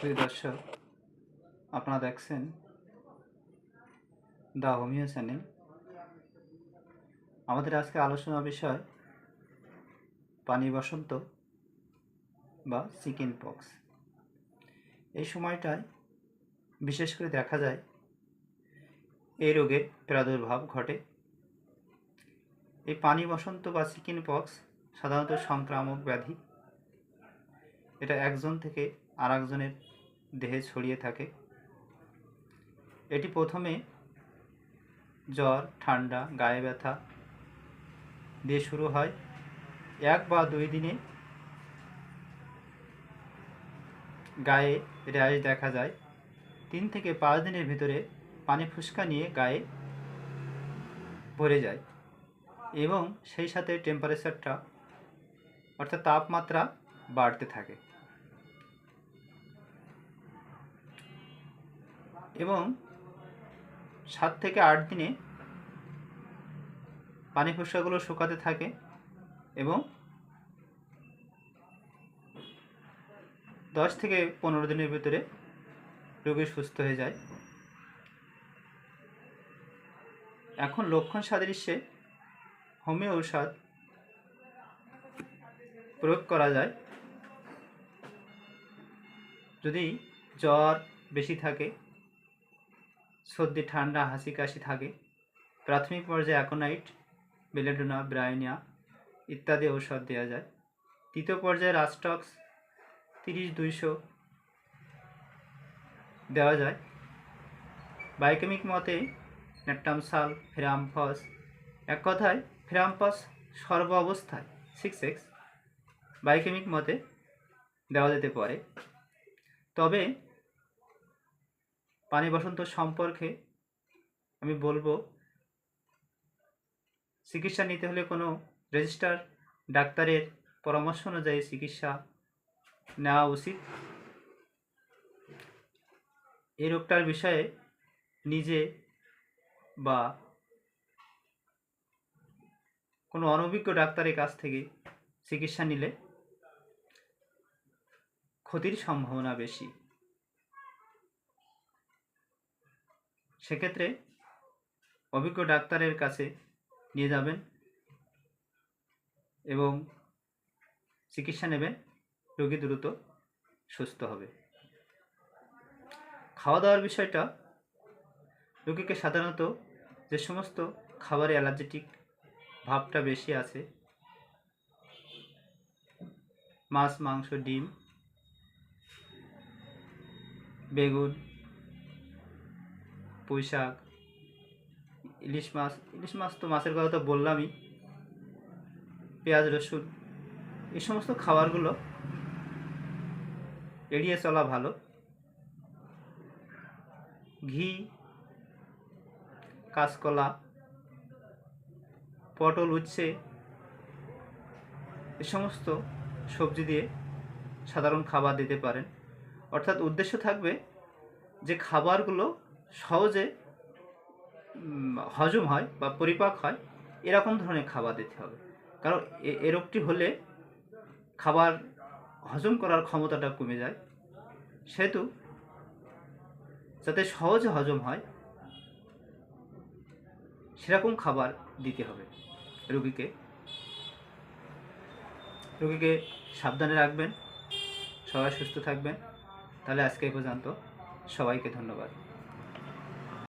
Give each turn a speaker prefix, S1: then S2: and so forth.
S1: প্রিয় দর্শক, আপনারা দেখছেন দ্য হোমিও চ্যানেল। আমাদের আজকে আলোচনা বিষয় পানি বসন্ত বা চিকেন পক্স। এই সময়টায় বিশেষ করে দেখা যায় এই রোগের প্রাদুর্ভাব ঘটে। এই পানি বসন্ত বা চিকেন পক্স সাধারণত সংক্রামক ব্যাধি। এটা একজন থেকে আরেকজনের দেহে ছড়িয়ে থাকে। এটি প্রথমে জ্বর, ঠান্ডা, গায়ে ব্যথা দিয়ে শুরু হয়। 1 বা 2 দিনে গায়ে র্যাশ দেখা যায়। 3 থেকে 5 দিনের ভিতরে পানি ফুসকা নিয়ে গায়ে ভরে যায় এবং সেই সাথে টেম্পারেচারটা অর্থাৎ তাপমাত্রা বাড়তে থাকে এবং 7 থেকে 8 দিনে পানি ফুসকাগুলো শুকাতে থাকে এবং 10 থেকে 15 দিনের ভিতরে রোগী সুস্থ হয়ে যায়। এখন লক্ষণ সাদৃশ্যে হোমিও ঔষধ প্রয়োগ করা যায়। যদি জ্বর বেশি থাকে, সর্দি, ঠান্ডা, হাঁচি, কাশি থাকে, প্রাথমিক পর্যায়ে অ্যাকোনাইট, বেলেডোনা, ব্রাইনিয়া ইত্যাদি ঔষধ দেওয়া যায়। তৃতীয় পর্যায়ে রাস্টক্স 30-200 দেওয়া যায়। বায়োকেমিক মতে ন্যাট্টামসাল, ফেরাম্পাস, এক কথায় ফেরাম্পাস সর্ব অবস্থায় 6x বায়োকেমিক মতে দেওয়া যেতে পারে। তবে পানি বসন্ত সম্পর্কে আমি বলবো, চিকিৎসা নিতে হলে কোনো রেজিস্টার ডাক্তারের পরামর্শ অনুযায়ী চিকিৎসা নেওয়া উচিত। এই রোগটার বিষয়ে নিজে বা কোনো অনভিজ্ঞ ডাক্তারের কাছ থেকে চিকিৎসা নিলে ক্ষতির সম্ভাবনা বেশি। সেক্ষেত্রে অভিজ্ঞ ডাক্তারের কাছে নিয়ে যাবেন এবং চিকিৎসা নেবেন, রোগী দ্রুত সুস্থ হবে। খাওয়া দাওয়ার বিষয়টা, রোগীকে সাধারণত যে সমস্ত খাবারে অ্যালার্জেটিক ভাবটা বেশি আছে, মাছ, মাংস, ডিম, বেগুন, পুঁই শাক, ইলিশ মাছ তো মাছের কথা তো বললামই, পেঁয়াজ, রসুন, এই সমস্ত খাবারগুলো এড়িয়ে চলা ভালো। ঘি, কাঁচকলা, পটল, উচ্ছে, এ সমস্ত সবজি দিয়ে সাধারণ খাবার দিতে পারেন। অর্থাৎ উদ্দেশ্য থাকবে যে খাবারগুলো সহজে হজম হয় বা পরিপাক হয়, এরকম ধরনের খাবার দিতে হবে। কারণ এ রোগটি হলে খাবার হজম করার ক্ষমতাটা কমে যায়, সেহেতু যাতে সহজে হজম হয় সেরকম খাবার দিতে হবে রোগীকে। সাবধানে রাখবেন, সবাই সুস্থ থাকবেন। তাহলে আজকে এই পর্যন্ত, সবাইকে ধন্যবাদ।